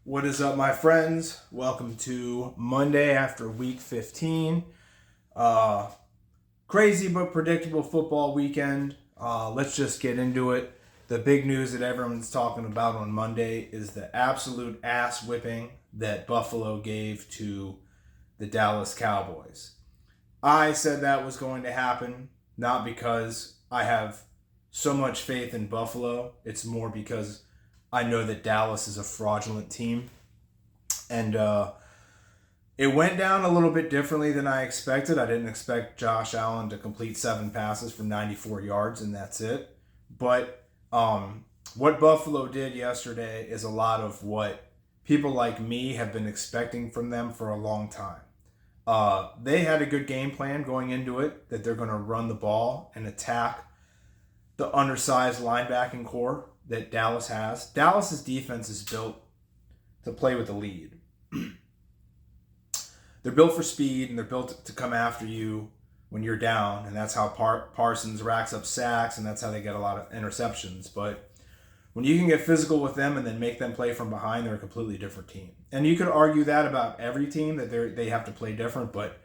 What is up, my friends? Welcome to Monday after week 15. Uh, Crazy but predictable football weekend. Let's just get into it. The big news that everyone's talking about on Monday is the absolute ass whipping that Buffalo gave to the Dallas Cowboys. I said that was going to happen, not because I have so much faith in Buffalo. It's more because I know that Dallas is a fraudulent team. And it went down a little bit differently than I expected. I didn't expect Josh Allen to complete 7 passes for 94 yards, and that's it. But what Buffalo did yesterday is a lot of what people like me have been expecting from them for a long time. They had a good game plan going into it, that they're going to run the ball and attack the undersized linebacking core that Dallas has. Dallas's defense is built to play with the lead. They're built for speed, and they're built to come after you when you're down, and that's how Parsons racks up sacks, and that's how they get a lot of interceptions. But when you can get physical with them and then make them play from behind, they're a completely different team. And you could argue that about every team, that they have to play different, but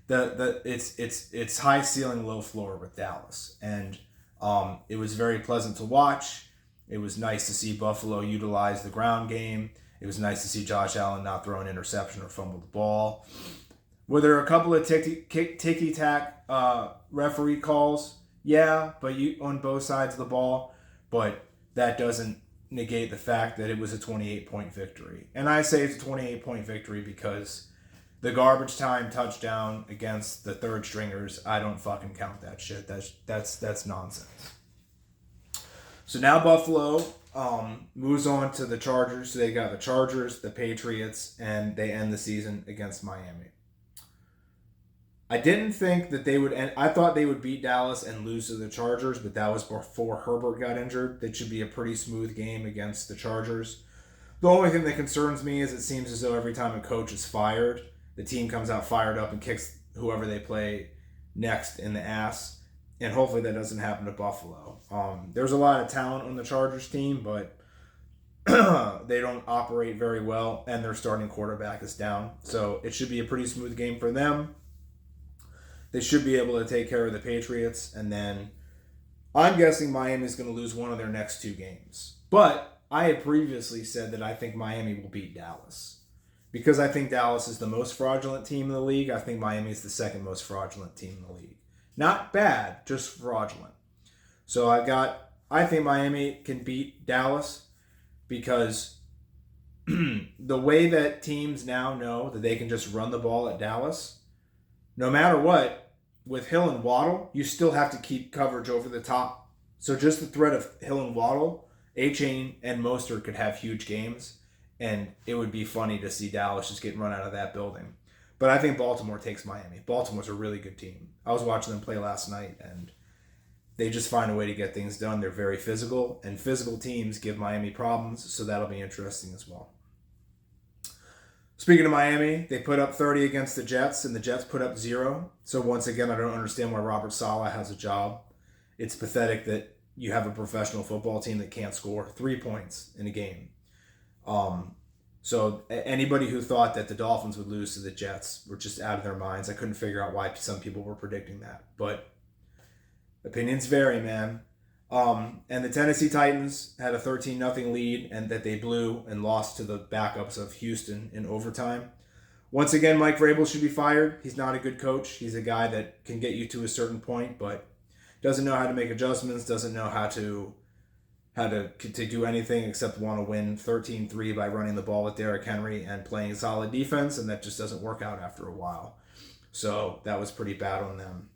it's high ceiling, low floor with Dallas. And it was very pleasant to watch. It was nice to see Buffalo utilize the ground game. It was nice to see Josh Allen not throw an interception or fumble the ball. Were there a couple of ticky-tack referee calls? Yeah, but on both sides of the ball. But that doesn't negate the fact that it was a 28-point victory. And I say it's a 28-point victory because the garbage time touchdown against the third stringers, I don't fucking count that shit. That's nonsense. So now Buffalo moves on to the Chargers. So they got the Chargers, the Patriots, and they end the season against Miami. I didn't think that they would end. I thought they would beat Dallas and lose to the Chargers, but that was before Herbert got injured. That should be a pretty smooth game against the Chargers. The only thing that concerns me is it seems as though every time a coach is fired, the team comes out fired up and kicks whoever they play next in the ass. And hopefully that doesn't happen to Buffalo. There's a lot of talent on the Chargers team, but they don't operate very well, and their starting quarterback is down. So it should be a pretty smooth game for them. They should be able to take care of the Patriots, and then I'm guessing Miami's going to lose one of their next 2 games. But I had previously said that I think Miami will beat Dallas. Because I think Dallas is the most fraudulent team in the league, I think Miami is the second most fraudulent team in the league. Not bad, just fraudulent. So I think Miami can beat Dallas because the way that teams now know that they can just run the ball at Dallas, no matter what, with Hill and Waddle, you still have to keep coverage over the top. So just the threat of Hill and Waddle, A-Chain and Mostert could have huge games, and it would be funny to see Dallas just get run out of that building. But I think Baltimore takes Miami. Baltimore's a really good team. I was watching them play last night, and they just find a way to get things done. They're very physical, and physical teams give Miami problems, so that'll be interesting as well. Speaking of Miami, they put up 30 against the Jets, and the Jets put up 0. So once again, I don't understand why Robert Saleh has a job. It's pathetic that you have a professional football team that can't score 3 points in a game. So anybody who thought that the Dolphins would lose to the Jets were just out of their minds. I couldn't figure out why some people were predicting that. But opinions vary, man. And the Tennessee Titans had a 13-0 lead, and that they blew and lost to the backups of Houston in overtime. Once again, Mike Vrabel should be fired. He's not a good coach. He's a guy that can get you to a certain point, but doesn't know how to make adjustments, doesn't know how to do anything except want to win 13-3 by running the ball with Derrick Henry and playing solid defense, and that just doesn't work out after a while. So that was pretty bad on them.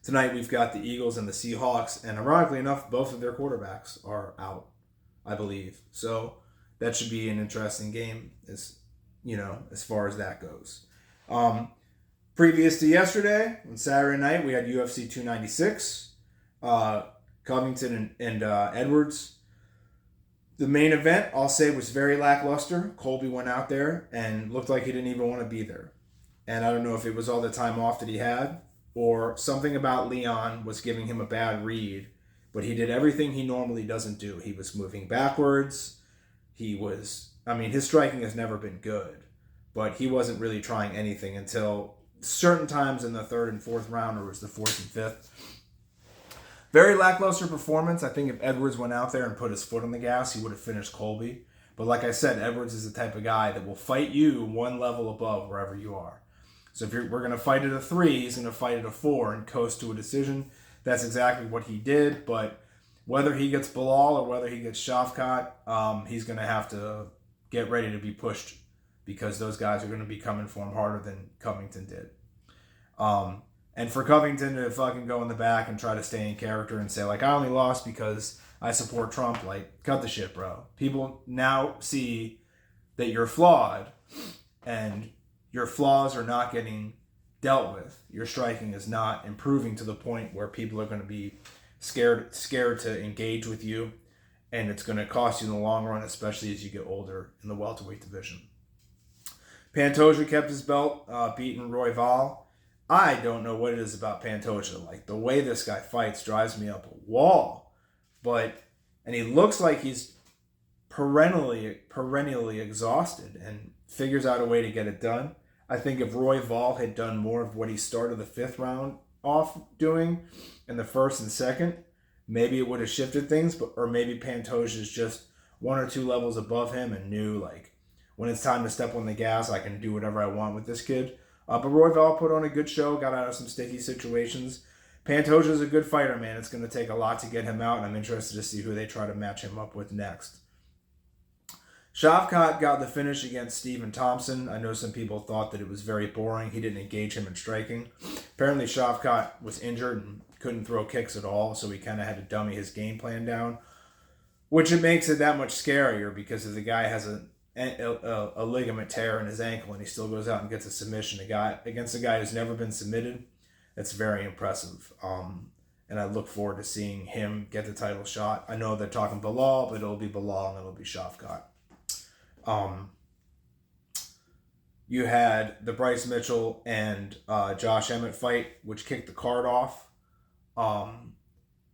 Tonight we've got the Eagles and the Seahawks, and ironically enough, both of their quarterbacks are out, I believe. So that should be an interesting game, as far as that goes. Previous to yesterday, on Saturday night, we had UFC 296. Covington and Edwards. The main event, I'll say, was very lackluster. Colby went out there and looked like he didn't even want to be there. And I don't know if it was all the time off that he had, or something about Leon was giving him a bad read, but he did everything he normally doesn't do. He was moving backwards. his striking has never been good, but he wasn't really trying anything until certain times in the third and fourth round, or it was the fourth and fifth. Very lackluster performance. I think if Edwards went out there and put his foot on the gas, he would have finished Colby. But like I said, Edwards is the type of guy that will fight you one level above wherever you are. So if we're going to fight at a 3, he's going to fight at a 4 and coast to a decision. That's exactly what he did. But whether he gets Bilal or whether he gets Shavkat, he's going to have to get ready to be pushed, because those guys are going to be coming for him harder than Covington did. And for Covington to fucking go in the back and try to stay in character and say, like, I only lost because I support Trump, like, cut the shit, bro. People now see that you're flawed, and your flaws are not getting dealt with. Your striking is not improving to the point where people are going to be scared to engage with you, and it's going to cost you in the long run, especially as you get older in the welterweight division. Pantoja kept his belt, beating Royval. I don't know what it is about Pantoja. Like, the way this guy fights drives me up a wall. And he looks like he's perennially exhausted and figures out a way to get it done. I think if Royval had done more of what he started the 5th round off doing in the 1st and 2nd, maybe it would have shifted things. Or maybe Pantoja is just 1 or 2 levels above him and knew, like, when it's time to step on the gas, I can do whatever I want with this kid. But Royval put on a good show, got out of some sticky situations. Pantoja is a good fighter, man. It's going to take a lot to get him out, and I'm interested to see who they try to match him up with next. Shavkat got the finish against Stephen Thompson. I know some people thought that it was very boring. He didn't engage him in striking. Apparently Shavkat was injured and couldn't throw kicks at all, so he kind of had to dummy his game plan down, which it makes it that much scarier, because if the guy has a ligament tear in his ankle and he still goes out and gets a submission against a guy who's never been submitted, that's very impressive. And I look forward to seeing him get the title shot. I know they're talking Bilal, but it'll be Bilal and it'll be Shavkat. You had the Bryce Mitchell and Josh Emmett fight, which kicked the card off.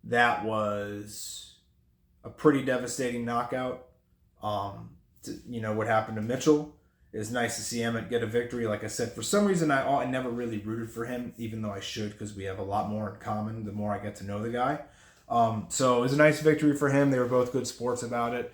That was a pretty devastating knockout. What happened to Mitchell. It's nice to see Emmett get a victory. Like I said, for some reason, I never really rooted for him, even though I should, because we have a lot more in common the more I get to know the guy. So it was a nice victory for him. They were both good sports about it.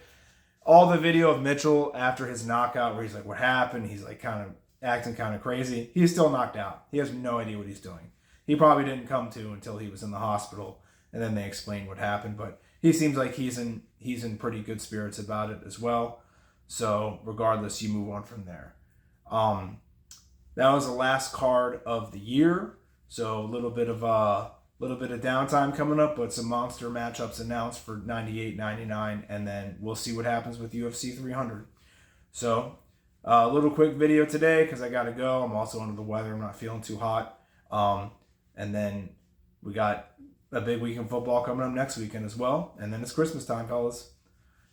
All the video of Mitchell after his knockout, where he's like, what happened? He's like kind of acting kind of crazy. He's still knocked out. He has no idea what he's doing. He probably didn't come to until he was in the hospital, and then they explained what happened. But he seems like he's in pretty good spirits about it as well. So regardless, you move on from there. That was the last card of the year. So a little bit of downtime coming up, but some monster matchups announced for 98, 99, and then we'll see what happens with UFC 300. So a little quick video today because I got to go. I'm also under the weather. I'm not feeling too hot. And then we got a big week in football coming up next weekend as well. And then it's Christmas time, fellas.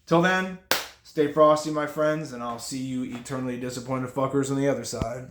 Till then, stay frosty, my friends, and I'll see you eternally disappointed fuckers on the other side.